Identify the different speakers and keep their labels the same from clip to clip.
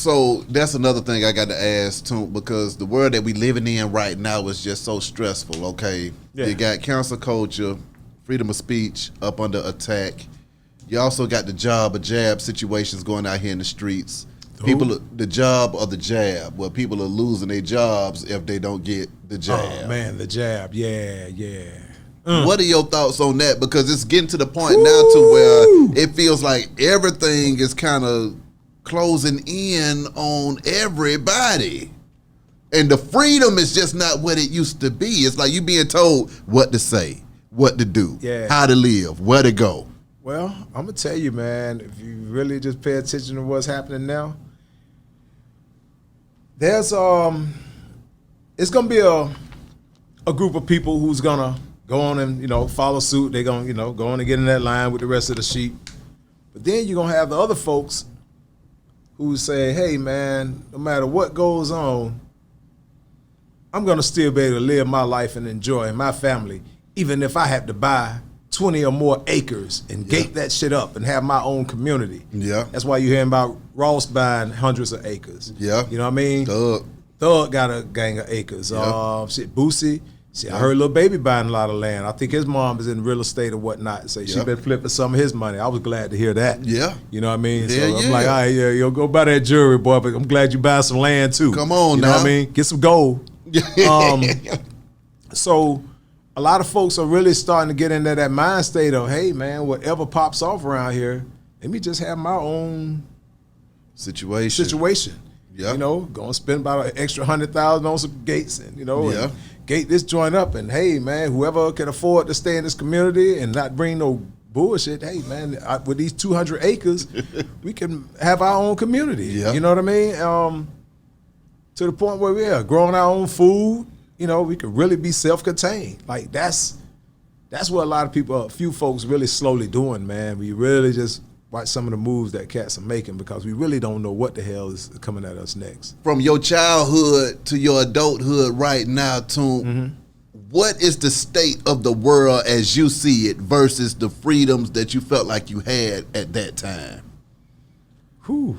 Speaker 1: So that's another thing I got to ask, Toomp, because the world that we living in right now is just so stressful, okay?
Speaker 2: Yeah.
Speaker 1: You got cancel culture, freedom of speech up under attack. You also got the jab situations going out here in the streets. The job or the jab, where people are losing their jobs if they don't get the jab.
Speaker 2: Oh, man, the jab. Yeah.
Speaker 1: What are your thoughts on that? Because it's getting to the point now to where it feels like everything is kind of closing in on everybody. And the freedom is just not what it used to be. It's like you being told what to say, what to do, how to live, where to go.
Speaker 2: Well, I'm going to tell you, man, if you really just pay attention to what's happening now, there's it's going to be a group of people who's going to go on and, follow suit. They're going to, go on and get in that line with the rest of the sheep. But then you're going to have the other folks who say, hey, man, no matter what goes on, I'm going to still be able to live my life and enjoy my family, even if I have to buy 20 or more acres and gate that shit up and have my own community.
Speaker 1: Yeah.
Speaker 2: That's why you're hearing about Ross buying hundreds of acres.
Speaker 1: Yeah.
Speaker 2: You know what I mean? Thug got a gang of acres.
Speaker 1: Yeah.
Speaker 2: Boosie. See, I heard Lil Baby buying a lot of land. I think his mom is in real estate or whatnot. So she been flipping some of his money. I was glad to hear that.
Speaker 1: Yeah.
Speaker 2: You know what I mean?
Speaker 1: Yeah,
Speaker 2: so I'm like, all right, yo, go buy that jewelry, boy, but I'm glad you buy some land too.
Speaker 1: Come on
Speaker 2: you
Speaker 1: now.
Speaker 2: know what I mean? Get some gold. So a lot of folks are really starting to get into that mind state of, hey, man, whatever pops off around here, let me just have my own situation.
Speaker 1: Yeah.
Speaker 2: Go and spend about an extra $100,000 on some gates and, and gate this joint up. And, hey, man, whoever can afford to stay in this community and not bring no bullshit, hey, man, with these 200 acres, we can have our own community.
Speaker 1: Yeah.
Speaker 2: You know what I mean? To the point where we are growing our own food. We could really be self-contained. Like that's what a few folks really slowly doing, man. We really just watch some of the moves that cats are making because we really don't know what the hell is coming at us next.
Speaker 1: From your childhood to your adulthood right now, Toomp, what is the state of the world as you see it versus the freedoms that you felt like you had at that time?
Speaker 2: Whew.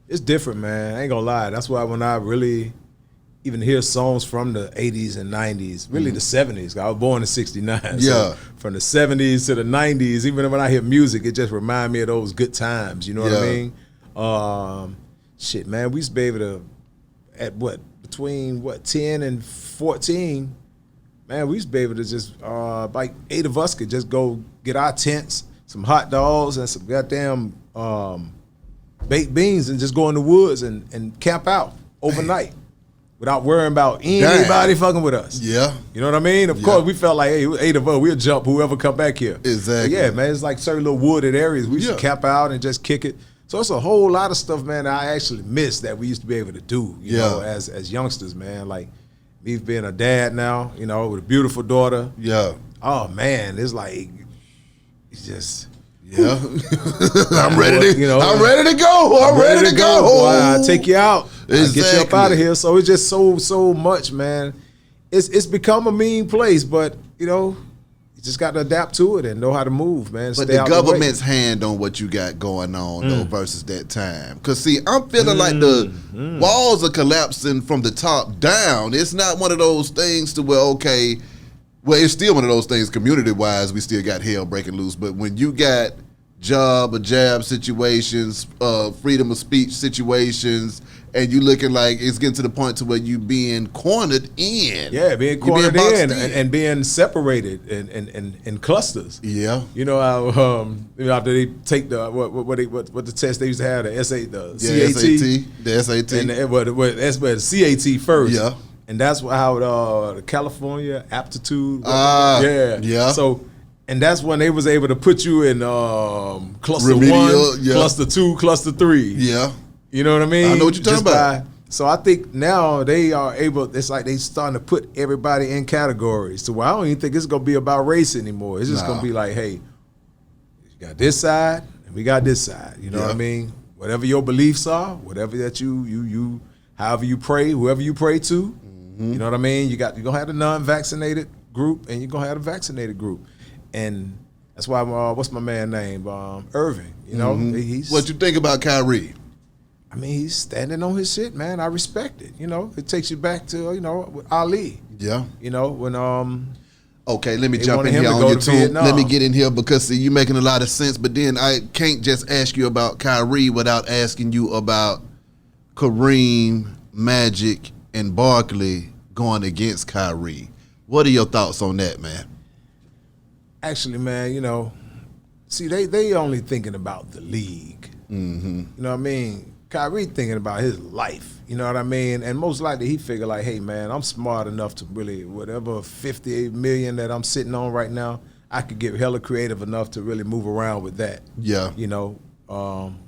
Speaker 2: It's different, man. I ain't gonna lie. That's why when I really even hear songs from the 80s and 90s, really the 70s, I was born in 69.
Speaker 1: Yeah.
Speaker 2: So from the 70s to the 90s, even when I hear music, it just reminds me of those good times, you know what I mean? Shit, man, we used to be able to, between 10 and 14, man, we used to be able to just, like 8 of us could just go get our tents, some hot dogs, and some goddamn baked beans and just go in the woods and camp out overnight without worrying about anybody fucking with us.
Speaker 1: Yeah.
Speaker 2: You know what I mean? Of course, we felt like, hey, 8 of us, we'll jump whoever come back here.
Speaker 1: Exactly.
Speaker 2: But yeah, man, it's like certain little wooded areas. We should camp out and just kick it. So it's a whole lot of stuff, man, that I actually miss that we used to be able to do, you know, as youngsters, man. Like me being a dad now, with a beautiful daughter.
Speaker 1: Yeah.
Speaker 2: Oh, man, it's like, it's just...
Speaker 1: Yeah, I'm ready to. I'm ready to go. I'm ready to go.
Speaker 2: Boy, I'll take you out.
Speaker 1: Exactly.
Speaker 2: I'll get you up out of here. So it's just so much, man. It's become a mean place, but you just got to adapt to it and know how to move, man.
Speaker 1: But the government's hand on what you got going on though versus that time. Cause see, I'm feeling like the walls are collapsing from the top down. It's not one of those things to where well, it's still one of those things community-wise, we still got hell breaking loose. But when you got jab situations, freedom of speech situations, and you looking like it's getting to the point to where you being cornered in.
Speaker 2: Yeah, being cornered in and being separated in clusters.
Speaker 1: Yeah.
Speaker 2: You know how after they take the what the test they used to have, the SAT,
Speaker 1: the SAT.
Speaker 2: And the CAT first.
Speaker 1: Yeah.
Speaker 2: And that's how the California aptitude.
Speaker 1: Yeah.
Speaker 2: So, and that's when they was able to put you in cluster
Speaker 1: Remedial,
Speaker 2: 1, cluster 2, cluster 3.
Speaker 1: Yeah.
Speaker 2: You know what I mean?
Speaker 1: I know what you're talking about.
Speaker 2: So I think now they are able. It's like they starting to put everybody in categories. So I don't even think it's gonna be about race anymore. It's just gonna be like, hey, you got this side and we got this side. You know what I mean? Whatever your beliefs are, whatever that you however you pray, whoever you pray to. You know what I mean? You're gonna have the non-vaccinated group and you're gonna have the vaccinated group. And That's why, what's my man name? Irving, you know? He's,
Speaker 1: what you think about Kyrie?
Speaker 2: I mean, he's standing on his shit, man. I respect it, you know? It takes you back to, you know, with Ali.
Speaker 1: Yeah.
Speaker 2: You know, when
Speaker 1: okay, let me jump in here on your tune. Let me get in here because see, you're making a lot of sense, but then I can't just ask you about Kyrie without asking you about Kareem, Magic, and Barkley going against Kyrie. What are your thoughts on that, man?
Speaker 2: Actually, man, you know, see, they only thinking about the league. You know what I mean? Kyrie thinking about his life. You know what I mean? And most likely he figured like, hey, man, I'm smart enough to really, whatever 58 million that I'm sitting on right now, I could get hella creative enough to really move around with that. Yeah. You know,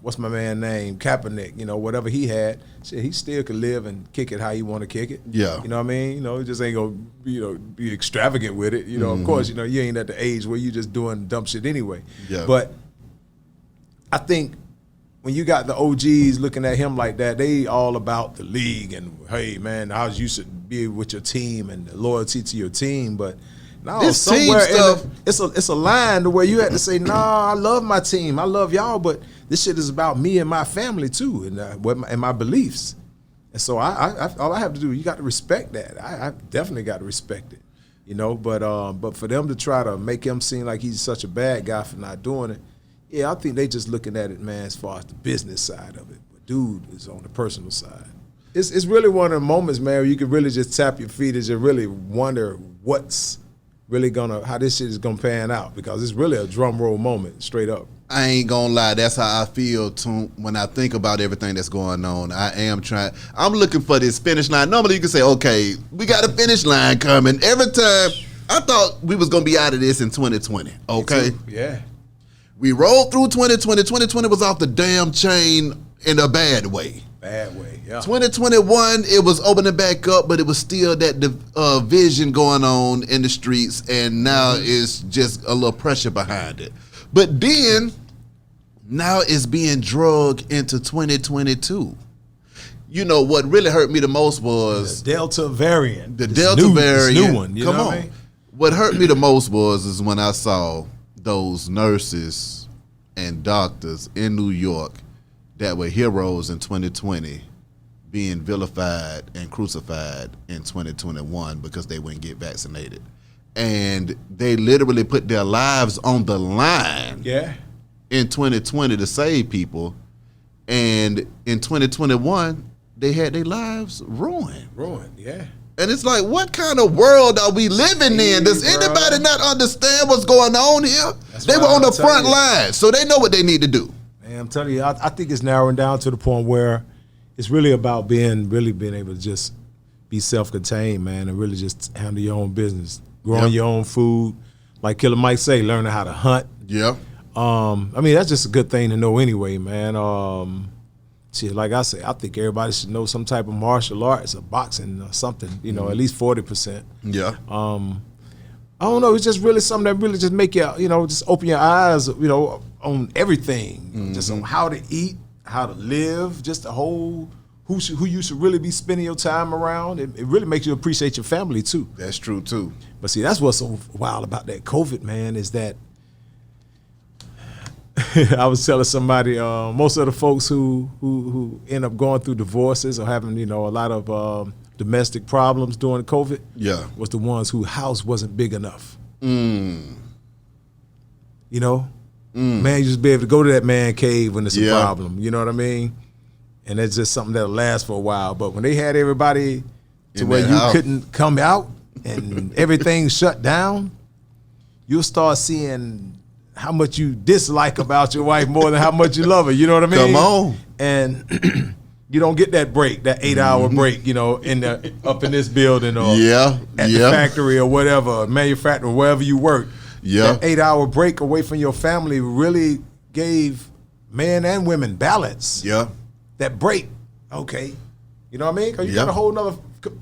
Speaker 2: what's my man name? Kaepernick, you know, whatever he had, shit, he still could live and kick it how you want to kick it. Yeah. You know what I mean? You know, he just ain't gonna, you know, be extravagant with it. You know, of course, you know, you ain't at the age where you just doing dumb shit anyway. Yeah. But I think when you got the OGs looking at him like that, they all about the league and, hey, man, how you should be with your team and the loyalty to your team. But no, this somewhere it's a line to where you had to say, nah, I love my team, I love y'all, but this shit is about me and my family too, and my beliefs. And so all I have to do, you got to respect that. I definitely got to respect it, you know. But for them to try to make him seem like he's such a bad guy for not doing it, yeah, I think they just looking at it, man, as far as the business side of it. But dude is on the personal side. It's really one of the moments, man, where you can really just tap your feet and just really wonder what's really how this shit is gonna pan out, because it's really a drum roll moment, straight up.
Speaker 1: I ain't gonna lie, that's how I feel too when I think about everything that's going on. I'm looking for this finish line. Normally you can say, okay, we got a finish line coming. Every time, I thought we was gonna be out of this in 2020, okay? Yeah. We rolled through 2020. 2020 was off the damn chain in a bad way. Bad way, yeah. 2021, it was opening back up, but it was still that vision going on in the streets, and now it's just a little pressure behind it. But then, now it's being drugged into 2022. You know, what really hurt me the most was
Speaker 2: the Delta variant.
Speaker 1: The Delta variant.
Speaker 2: This new one,
Speaker 1: Come on. I mean? What hurt me the most is when I saw those nurses and doctors in New York that were heroes in 2020 being vilified and crucified in 2021 because they wouldn't get vaccinated. And they literally put their lives on the line in 2020 to save people. And in 2021, they had their lives ruined. Yeah. And it's like, what kind of world are we living in? Does anybody not understand what's going on here? They were on the front line, so they know what they need to do.
Speaker 2: Man, I'm telling you, I think it's narrowing down to the point where it's really about being able to just be self-contained, man, and really just handle your own business, growing your own food. Like Killer Mike say, learning how to hunt. Yeah. I mean, that's just a good thing to know anyway, man. Shit, like I say, I think everybody should know some type of martial arts or boxing or something, you know, at least 40%. Yeah. I don't know, it's just really something that really just make you, you know, just open your eyes, you know, on everything, just on how to eat, how to live, just the whole, who you should really be spending your time around. It really makes you appreciate your family too.
Speaker 1: That's true too.
Speaker 2: But see, that's what's so wild about that COVID, man, is that I was telling somebody, most of the folks who end up going through divorces or having, you know, a lot of domestic problems during COVID, was the ones whose house wasn't big enough. You know, man, you just be able to go to that man cave when it's a problem. You know what I mean? And it's just something that'll last for a while. But when they had everybody to where you couldn't come out and everything shut down, you'll start seeing how much you dislike about your wife more than how much you love her. You know what I mean?
Speaker 1: Come on.
Speaker 2: And you don't get that break, that 8-hour break, you know, up in this building or at the factory or whatever, manufacturing, wherever you work. Yeah. That 8-hour break away from your family really gave men and women balance. Yeah. That break, okay. You know what I mean? Because you got a whole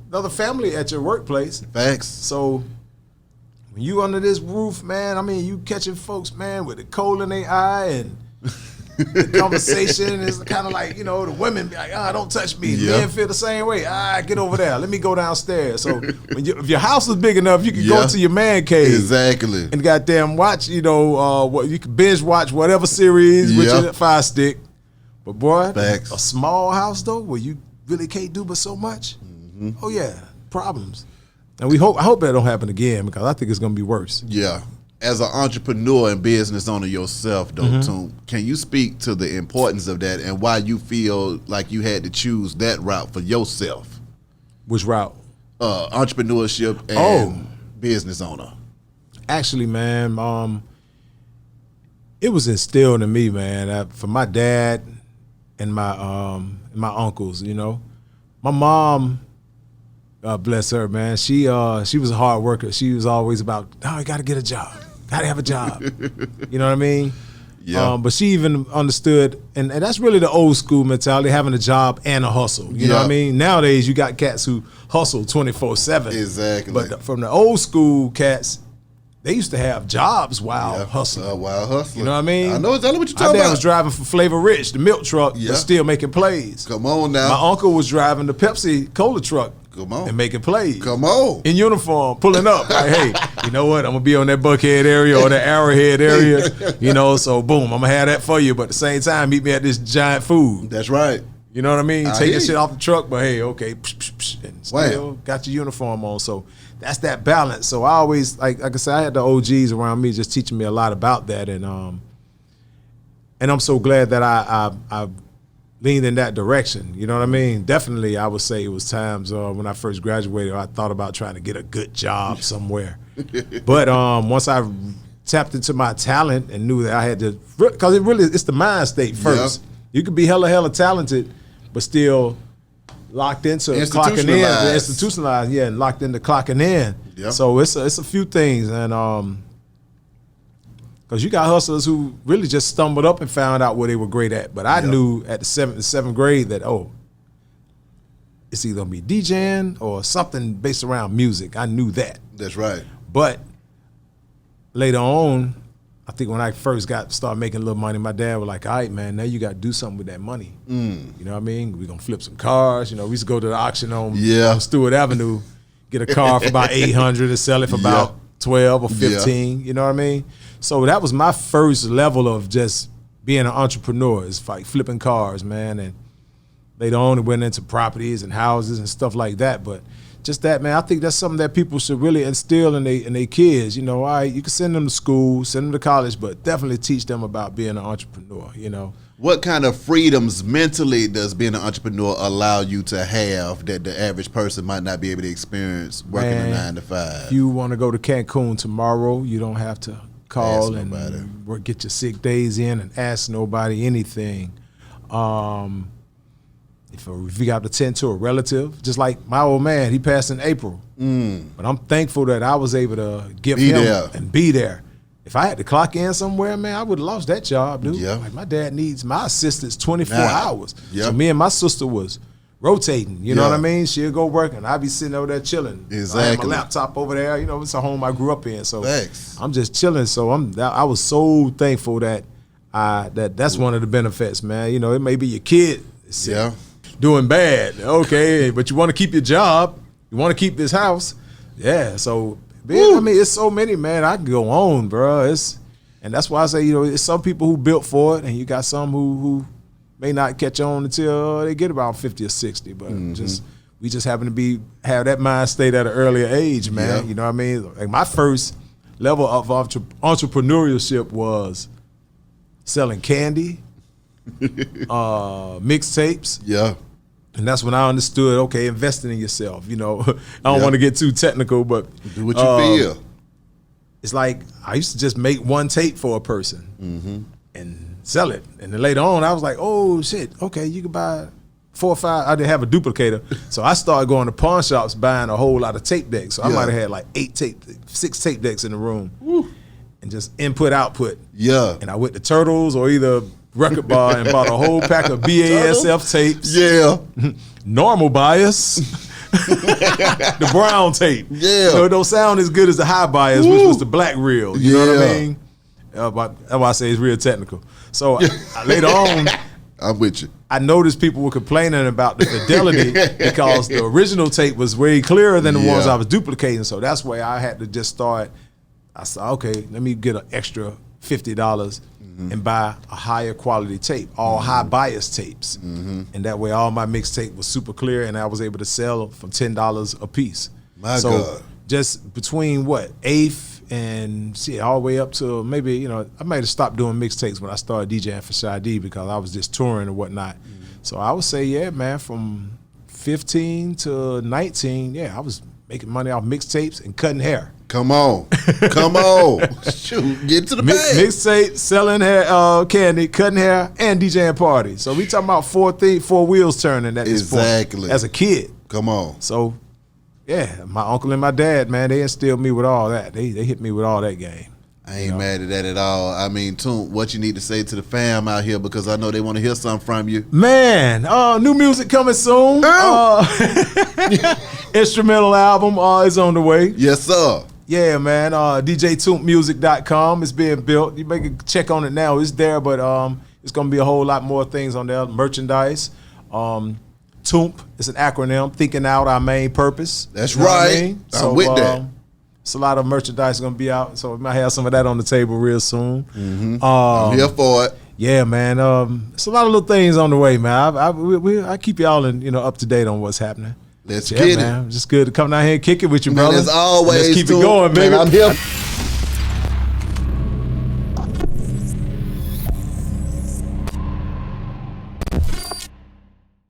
Speaker 2: another family at your workplace.
Speaker 1: Facts.
Speaker 2: So when you under this roof, man, I mean, you catching folks, man, with the coal in their eye and the conversation is kind of like, you know, the women be like, don't touch me.
Speaker 1: Yeah.
Speaker 2: Men feel the same way. Get over there. Let me go downstairs. So if your house is big enough, you can go to your man cave.
Speaker 1: Exactly.
Speaker 2: And goddamn watch, you know, what you can binge watch whatever series with your Fire Stick. But boy,
Speaker 1: Facts.
Speaker 2: a small house though, where you really can't do but so much. Oh yeah, problems. And I hope that don't happen again, because I think it's gonna be worse.
Speaker 1: Yeah. As an entrepreneur and business owner yourself, though, Toomp, can you speak to the importance of that and why you feel like you had to choose that route for yourself?
Speaker 2: Which route?
Speaker 1: Entrepreneurship and business owner.
Speaker 2: Actually, man, it was instilled in me, man, from my dad and my uncles. You know, my mom, bless her, man. She was a hard worker. She was always about, you got to get a job, got to have a job. You know what I mean?
Speaker 1: Yeah.
Speaker 2: But she even understood, and that's really the old school mentality, having a job and a hustle. You know what I mean? Nowadays, you got cats who hustle 24/7.
Speaker 1: Exactly.
Speaker 2: But from the old school cats, they used to have jobs while hustling.
Speaker 1: While hustling.
Speaker 2: You know what I mean?
Speaker 1: I know exactly what you're
Speaker 2: My
Speaker 1: talking
Speaker 2: dad
Speaker 1: about.
Speaker 2: was driving for Flavor Rich, the milk truck, but still making plays.
Speaker 1: Come on now.
Speaker 2: My uncle was driving the Pepsi Cola truck.
Speaker 1: Come on.
Speaker 2: And making plays.
Speaker 1: Come on.
Speaker 2: In uniform, pulling up. Like, hey, you know what? I'm going to be on that Buckhead area or that Arrowhead area. You know, so boom, I'm going to have that for you. But at the same time, meet me at this giant food.
Speaker 1: That's right.
Speaker 2: You know what I mean?
Speaker 1: I
Speaker 2: Take
Speaker 1: hear
Speaker 2: that shit
Speaker 1: you.
Speaker 2: off the truck, but hey, okay. And still got your uniform on. So that's that balance. So I always, like I said, I had the OGs around me just teaching me a lot about that. And I'm so glad that I leaned in that direction. You know what I mean? Definitely, I would say it was times when I first graduated, I thought about trying to get a good job somewhere. But once I tapped into my talent and knew that I had to, because it's the mind state first.
Speaker 1: Yeah.
Speaker 2: You could be hella talented, but still locked into clocking in, institutionalized, and locked into clocking in.
Speaker 1: Yep.
Speaker 2: So it's a few things, and because you got hustlers who really just stumbled up and found out what they were great at. But I knew at the seventh grade that, it's either gonna be DJing or something based around music. I knew that.
Speaker 1: That's right.
Speaker 2: But later on, I think when I first started making a little money, my dad was like, all right, man, now you got to do something with that money. You know what I mean? We're going to flip some cars. You know, we used to go to the auction on Stewart Avenue, get a car for about $800 and sell it for about 12 or 15. You know what I mean? So that was my first level of just being an entrepreneur. It's like flipping cars, man. And later on, it went into properties and houses and stuff like that. But just that, man, I think that's something that people should really instill in their kids. You know, all right, you can send them to school, send them to college, but definitely teach them about being an entrepreneur, you know.
Speaker 1: What kind of freedoms mentally does being an entrepreneur allow you to have that the average person might not be able to experience working a 9 to 5?
Speaker 2: If you want to go to Cancun tomorrow, you don't have to call and get your sick days in and ask nobody anything. If you got to tend to a relative, just like my old man, he passed in April. But I'm thankful that I was able to give him and be there. If I had to clock in somewhere, man, I would have lost that job, dude.
Speaker 1: Yeah.
Speaker 2: Like my dad needs my assistance 24 hours.
Speaker 1: Yeah.
Speaker 2: So me and my sister was rotating, you know what I mean? She'll go work and I'd be sitting over there chilling.
Speaker 1: Exactly.
Speaker 2: I had my laptop over there, you know, it's a home I grew up in. So
Speaker 1: Thanks.
Speaker 2: I'm just chilling. So I was so thankful that that's one of the benefits, man. You know, it may be your kid doing bad, okay, but you want to keep your job, you want to keep this house, so I mean, it's so many, man. I can go on, bro. And that's why I say, you know, it's some people who built for it, and you got some who may not catch on until they get about 50 or 60. But we just happen to have that mind state at an earlier age, man.
Speaker 1: Yeah.
Speaker 2: You know what I mean? Like my first level of entrepreneurship was selling candy. Mixtapes.
Speaker 1: Yeah.
Speaker 2: And that's when I understood, okay, investing in yourself. You know, I don't want to get too technical, but
Speaker 1: do what you feel.
Speaker 2: It's like I used to just make one tape for a person and sell it. And then later on, I was like, oh, shit, okay, you can buy 4 or 5. I didn't have a duplicator. So I started going to pawn shops buying a whole lot of tape decks. So I might have had like 6 tape decks in the room. And just input, output. Yeah. And I went to Turtles or either Record Bar and bought a whole pack of BASF tapes. Yeah. Normal bias. The brown tape. Yeah. You know, it don't sound as good as the high bias, which was the black reel. You know what I mean? But that's why I say it's real technical. So later on,
Speaker 1: I'm with you.
Speaker 2: I noticed people were complaining about the fidelity because the original tape was way clearer than the ones I was duplicating. So that's where I had to just start. I said, okay, let me get an extra $50 and buy a higher quality tape, all high bias tapes. And that way all my mixtape was super clear and I was able to sell for $10 a piece.
Speaker 1: My God.
Speaker 2: Just between what, 8th and shit, all the way up to maybe, you know, I might have stopped doing mixtapes when I started DJing for Shy D because I was just touring and whatnot. So I would say, yeah, man, from 15 to 19, yeah, I was making money off mixtapes and cutting hair.
Speaker 1: Come on. Come on. Shoot, get to the bag.
Speaker 2: Mixtape, selling hair, candy, cutting hair, and DJing parties. So we talking about four wheels turning at this point.
Speaker 1: Exactly.
Speaker 2: As a kid.
Speaker 1: Come on.
Speaker 2: So, yeah, my uncle and my dad, man, they instilled me with all that. They hit me with all that game.
Speaker 1: I ain't mad at that at all. I mean, Toomp, what you need to say to the fam out here because I know they want to hear something from you.
Speaker 2: Man, new music coming soon. Instrumental album is on the way.
Speaker 1: Yes, sir.
Speaker 2: Yeah, man. DJToompmusic.com is being built. You make a check on it now. It's there, but it's going to be a whole lot more things on there. Merchandise. Toomp is an acronym, thinking out our main purpose.
Speaker 1: That's right.
Speaker 2: I mean?
Speaker 1: I'm with that.
Speaker 2: It's a lot of merchandise going to be out, so we might have some of that on the table real soon.
Speaker 1: I'm here for it.
Speaker 2: Yeah, man. It's a lot of little things on the way, man. I keep y'all up to date on what's happening.
Speaker 1: Let's get
Speaker 2: man.
Speaker 1: it.
Speaker 2: Just good to come down here and kick it with you,
Speaker 1: man,
Speaker 2: brother.
Speaker 1: As always,
Speaker 2: let's keep it going, baby.
Speaker 1: Man, I'm here.